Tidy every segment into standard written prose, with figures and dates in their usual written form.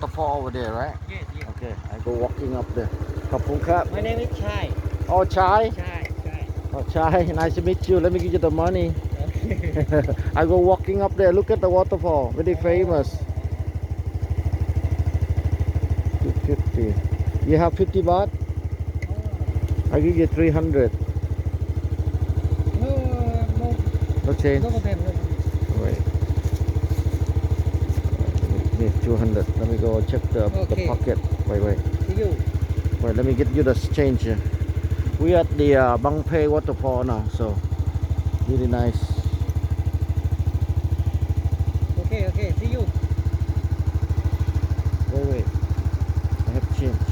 waterfall over there, right? Yes, yes. Okay, I go walking up there. ขอบคุณครับ My name is Chai. Oh, Chai. Chai. Oh, Chai. Nice to meet you. Let me give you the money. Okay. I go walking up there. Look at the waterfall. Very famous. 250. You have 50 baht? I give you 300. No, no, No change. no problem. No problem. Wait. Need 200. Let me go check the Okay. pocket. Wait. See you. Wait, let me get you the change here. We at the Bang Phe waterfall now, so really nice. Okay. See you. Wait. I have change.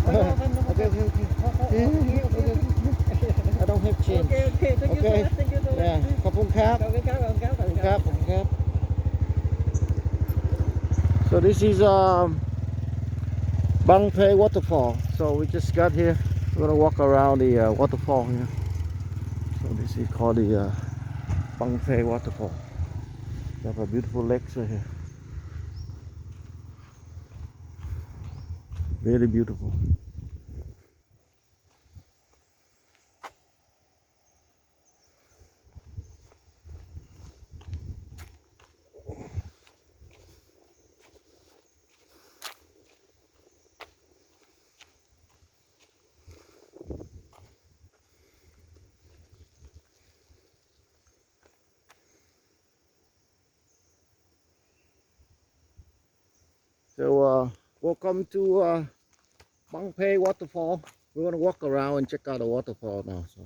Oh, no problem. Okay. Okay. I don't have change. Okay. Thank you so Okay. much. Thank you so much. Yeah. ขอบคุณครับ ขอบคุณครับ So this is Bang Phe waterfall. So we just got here. We're gonna walk around the waterfall here. So this is called the Bang Phe waterfall. They have a beautiful lake right here. Very beautiful. So welcome to Bang Phe waterfall. We're gonna walk around and check out the waterfall now. So